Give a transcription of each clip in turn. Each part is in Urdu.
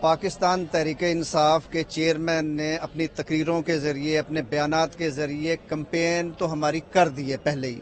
پاکستان تحریک انصاف کے چیئرمین نے اپنی تقریروں کے ذریعے اپنے بیانات کے ذریعے کمپین تو ہماری کر دی ہے پہلے ہی.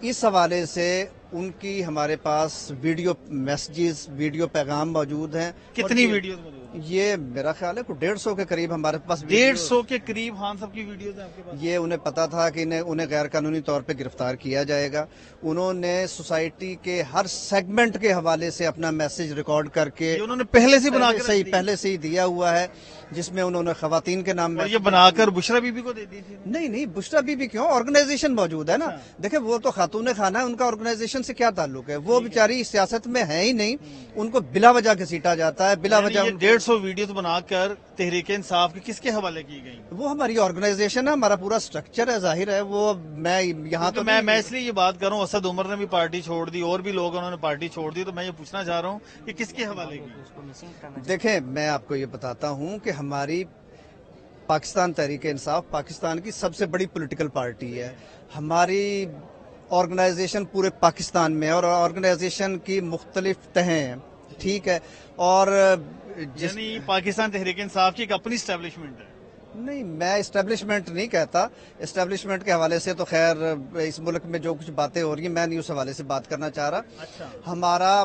اس حوالے سے ان کی ہمارے پاس ویڈیو میسیجز ویڈیو پیغام موجود ہیں. کتنی ویڈیوز موجود ہیں؟ یہ میرا خیال ہے کوئی 150 کے قریب ہمارے پاس 150 کے قریب خان صاحب کی ویڈیوز ہیں آپ کے پاس؟ یہ انہیں پتا تھا کہ انہیں غیر قانونی طور پہ گرفتار کیا جائے گا. انہوں نے سوسائٹی کے ہر سیگمنٹ کے حوالے سے اپنا میسج ریکارڈ کر کے انہوں نے پہلے سے بنا کے پہلے سے ہی دیا ہوا ہے، جس میں انہوں نے خواتین کے نام اور یہ بنا کر بشرا بی بی کو دے دی تھی. نہیں بشرا بی بی کیوں، آرگنائزیشن موجود ہے نا. دیکھیں وہ تو خاتون خانہ ہے، ان کا آرگنائزیشن سے کیا تعلق ہے؟ وہ بیچاری سیاست میں ہے ہی نہیں، ان کو بلا وجہ گھسیٹا جاتا ہے، بلا وجہ. 150 ویڈیوز بنا کر تحریک انصاف کی کس کے حوالے کی گئی؟ وہ ہماری آرگنائزیشن ہے، ہمارا پورا سٹرکچر ہے، ظاہر ہے. وہ میں یہاں تو میں اس لیے یہ بات کر رہا ہوں، اسد عمر نے بھی پارٹی چھوڑ دی اور بھی لوگ انہوں نے پارٹی چھوڑ دی، تو میں یہ پوچھنا چاہ رہا ہوں کہ کس کے حوالے کی؟ دیکھیں میں آپ کو یہ بتاتا ہوں کہ ہماری پاکستان تحریک انصاف پاکستان کی سب سے بڑی پولیٹیکل پارٹی ہے. ہماری آرگنائزیشن پورے پاکستان میں اور آرگنائزیشن کی مختلف تہیں ہیں، ٹھیک ہے. اور یعنی پاکستان تحریک انصاف کی ایک اپنی اسٹیبلشمنٹ ہے؟ نہیں، میں اسٹیبلشمنٹ نہیں کہتا. اسٹیبلشمنٹ کے حوالے سے تو خیر اس ملک میں جو کچھ باتیں ہو رہی ہیں میں نہیں اس حوالے سے بات کرنا چاہ رہا. اچھا. ہمارا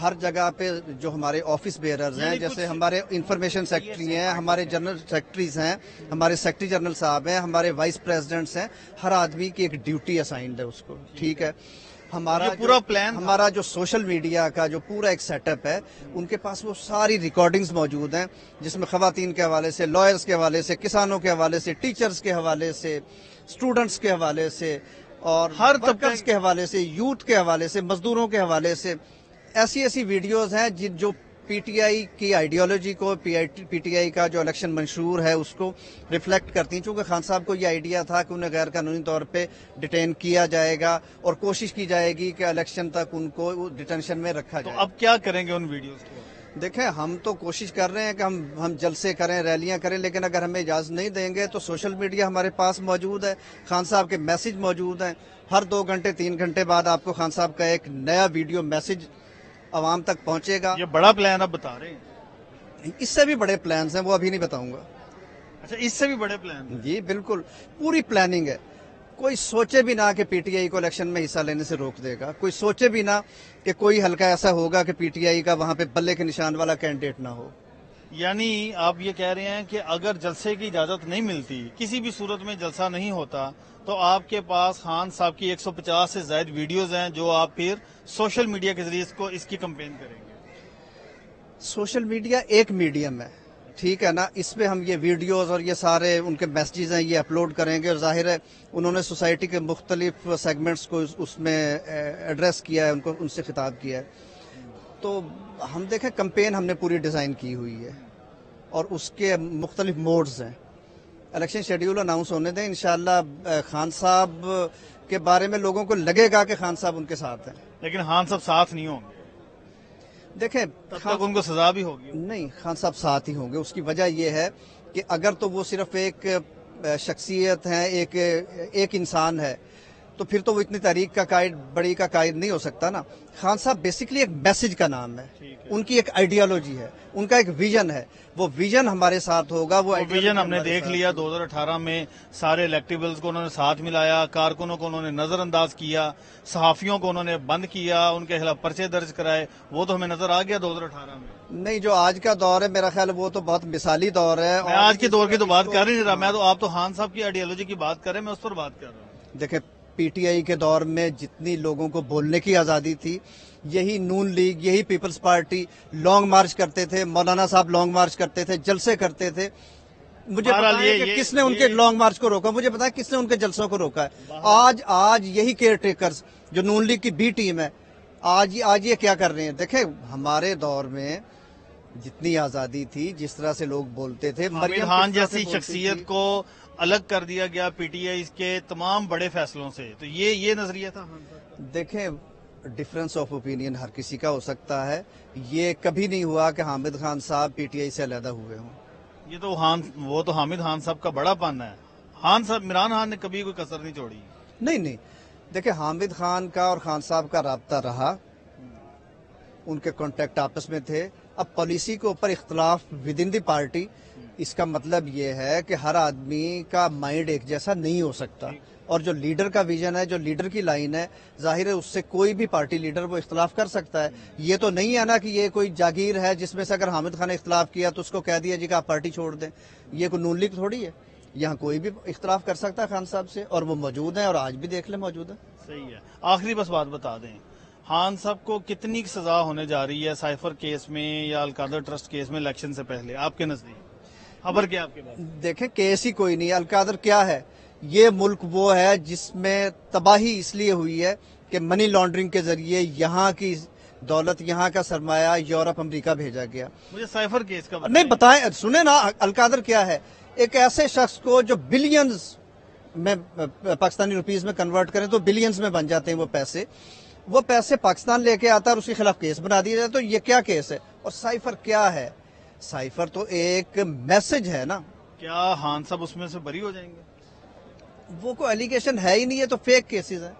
ہر جگہ پہ جو ہمارے آفس بیئررز ہیں، جیسے ہمارے انفارمیشن سیکرٹری ہیں، ہمارے جنرل سیکرٹریز ہیں، ہمارے سیکرٹری جنرل صاحب ہیں، ہمارے وائس پریزیڈنٹس ہیں، ہر آدمی کی ایک ڈیوٹی اسائنڈ ہے اس کو، ٹھیک ہے. ہمارا پورا پلان، ہمارا جو سوشل میڈیا کا جو پورا ایک سیٹ اپ ہے، ان کے پاس وہ ساری ریکارڈنگز موجود ہیں، جس میں خواتین کے حوالے سے، لائرز کے حوالے سے، کسانوں کے حوالے سے، ٹیچرز کے حوالے سے، اسٹوڈنٹس کے حوالے سے، اور ہر ورکرز کے حوالے سے، یوتھ کے حوالے سے، مزدوروں کے حوالے سے ایسی ویڈیوز ہیں جو پی ٹی آئی کی آئیڈیالوجی کو، پی ٹی آئی کا جو الیکشن منشور ہے اس کو ریفلیکٹ کرتی ہیں. چونکہ خان صاحب کو یہ آئیڈیا تھا کہ انہیں غیر قانونی طور پہ ڈیٹین کیا جائے گا اور کوشش کی جائے گی کہ الیکشن تک ان کو ڈیٹینشن میں رکھا جائے. تو اب کیا کریں گے ان ویڈیوز کو؟ دیکھیں ہم تو کوشش کر رہے ہیں کہ ہم جلسے کریں، ریلیاں کریں، لیکن اگر ہمیں اجازت نہیں دیں گے تو سوشل میڈیا ہمارے پاس موجود ہے، خان صاحب کے میسج موجود ہیں. ہر 2 گھنٹے 3 گھنٹے بعد آپ کو خان صاحب کا ایک نیا ویڈیو میسج عوام تک پہنچے گا. یہ بڑا پلان اب بتا رہے ہیں؟ اس سے بھی بڑے پلانز ہیں، وہ ابھی نہیں بتاؤں گا. اچھا، اس سے بھی بڑے پلان؟ جی بالکل، پوری پلاننگ ہے. کوئی سوچے بھی نہ کہ پی ٹی آئی کو الیکشن میں حصہ لینے سے روک دے گا. کوئی سوچے بھی نہ کہ کوئی حلقہ ایسا ہوگا کہ پی ٹی آئی کا وہاں پہ بلے کے نشان والا کینڈیڈیٹ نہ ہو. یعنی آپ یہ کہہ رہے ہیں کہ اگر جلسے کی اجازت نہیں ملتی، کسی بھی صورت میں جلسہ نہیں ہوتا، تو آپ کے پاس خان صاحب کی 150 سے زائد ویڈیوز ہیں جو آپ پھر سوشل میڈیا کے ذریعے اس کی کمپین کریں گے؟ سوشل میڈیا ایک میڈیم ہے، ٹھیک ہے نا. اس پہ ہم یہ ویڈیوز اور یہ سارے ان کے میسیجز ہیں یہ اپلوڈ کریں گے. اور ظاہر ہے انہوں نے سوسائٹی کے مختلف سیگمنٹس کو اس میں ایڈریس کیا ہے، ان سے خطاب کیا ہے. تو ہم دیکھیں کمپین ہم نے پوری ڈیزائن کی ہوئی ہے اور اس کے مختلف موڈز ہیں. الیکشن شیڈیول اناؤنس ہونے دیں، انشاءاللہ خان صاحب کے بارے میں لوگوں کو لگے گا کہ خان صاحب ان کے ساتھ ہیں. لیکن خان صاحب ساتھ نہیں ہوں گے؟ دیکھیں تب تک ان کو سزا بھی ہوگی. نہیں، خان صاحب ساتھ ہی ہوں گے. اس کی وجہ یہ ہے کہ اگر تو وہ صرف ایک شخصیت ہے، ایک انسان ہے، تو پھر تو وہ اتنی تاریخ کا قائد، بڑی کا قائد نہیں ہو سکتا نا. خان صاحب بیسیکلی ایک میسج کا نام ہے، ان کی ایک آئیڈیالوجی ہے، ان کا ایک ویژن ہے. وہ ویژن ہمارے ساتھ ہوگا. وہ ویژن ہم نے دیکھ لیا 2018 میں. سارے الیکٹیبلز کو انہوں نے ساتھ ملایا، کارکنوں کو انہوں نے نظر انداز کیا، صحافیوں کو انہوں نے بند کیا، ان کے خلاف پرچے درج کرائے. وہ تو ہمیں نظر آ گیا 2018 میں. نہیں، جو آج کا دور ہے میرا خیال وہ تو بہت مثالی دور ہے. میں آج کے دور کی تو بات کر ہی نہیں رہا، میں تو آپ تو خان صاحب کی آئیڈیالوجی کی بات کر رہے ہیں، میں اس پر بات کر رہا ہوں. دیکھیں پی ٹی آئی کے دور میں جتنی لوگوں کو بولنے کی آزادی تھی، یہی نون لیگ، یہی پیپلز پارٹی لانگ مارچ کرتے تھے. مولانا صاحب لانگ مارچ کرتے تھے، جلسے کرتے تھے. مجھے پتا ہے کہ کس نے ان کے لانگ مارچ کو روکا، مجھے پتا ہے کس نے ان کے جلسوں کو روکا ہے. آج یہی کیئر ٹیکرز جو نون لیگ کی بی ٹیم ہے، آج یہ کیا کر رہے ہیں. دیکھیں ہمارے دور میں جتنی آزادی تھی، جس طرح سے لوگ بولتے تھے، مریم خان جیسی شخصیت کو الگ کر دیا گیا پی ٹی آئی کے تمام بڑے فیصلوں سے، تو یہ نظریہ تھا. دیکھیں ڈفرنس آف اوپینین ہر کسی کا ہو سکتا ہے. یہ کبھی نہیں ہوا کہ حامد خان صاحب پی ٹی آئی سے علیحدہ ہوئے ہوں. یہ تو وہ تو حامد خان صاحب کا بڑا پن ہے. خان صاحب، عمران خان نے کبھی کوئی کسر نہیں چھوڑی. نہیں، دیکھیں حامد خان کا اور خان صاحب کا رابطہ رہا، ان کے کانٹیکٹ آپس میں تھے. اب پالیسی کے اوپر اختلاف ود ان دی پارٹی، اس کا مطلب یہ ہے کہ ہر آدمی کا مائنڈ ایک جیسا نہیں ہو سکتا، اور جو لیڈر کا ویژن ہے، جو لیڈر کی لائن ہے، ظاہر ہے اس سے کوئی بھی پارٹی لیڈر وہ اختلاف کر سکتا ہے۔ یہ تو نہیں ہے نا کہ یہ کوئی جاگیر ہے جس میں سے اگر حامد خان نے اختلاف کیا تو اس کو کہہ دیا جی کہ آپ پارٹی چھوڑ دیں۔ یہ کوئی نون لیگ تھوڑی ہے، یہاں کوئی بھی اختلاف کر سکتا ہے خان صاحب سے، اور وہ موجود ہیں، اور آج بھی دیکھ لیں موجود ہیں۔ صحیح ہے۔ آخری بس بات بتا دیں، خان صاحب کو کتنی سزا ہونے جا رہی ہے سائفر کیس میں یا القادر ٹرسٹ کیس میں الیکشن سے پہلے، آپ کے نزدیک خبر کیا آپ کے پاس؟ دیکھیں کیس ہی کوئی نہیں ہے۔ القادر کیا ہے؟ یہ ملک وہ ہے جس میں تباہی اس لیے ہوئی ہے کہ منی لانڈرنگ کے ذریعے یہاں کی دولت، یہاں کا سرمایہ یورپ امریکہ بھیجا گیا۔ مجھے سائفر کیس کا نہیں بتائیں، سنیں نا القادر کیا ہے؟ ایک ایسے شخص کو جو بلینز میں پاکستانی روپیز میں کنورٹ کریں تو بلینز میں بن جاتے ہیں وہ پیسے پاکستان لے کے آتا ہے اور اس کے خلاف کیس بنا دیا جاتا ہے۔ تو یہ کیا کیس ہے؟ اور سائفر کیا ہے؟ سائفر تو ایک میسج ہے نا۔ کیا خان صاحب اس میں سے بری ہو جائیں گے؟ وہ کوئی ایلیگیشن ہے ہی نہیں، ہے تو فیک کیسز ہیں۔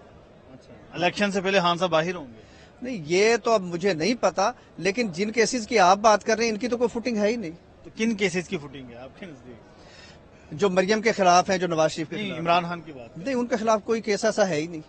الیکشن سے پہلے خان صاحب باہر ہوں گے؟ نہیں یہ تو اب مجھے نہیں پتا، لیکن جن کیسز کی آپ بات کر رہے ہیں ان کی تو کوئی فوٹنگ ہے ہی نہیں۔ تو کن کیسز کی فوٹنگ ہے آپ کے نزدیک؟ جو مریم کے خلاف ہیں، جو نواز شریف کے خلاف، عمران خان کی بات نہیں ان کے خلاف کوئی کیس ایسا ہے ہی نہیں۔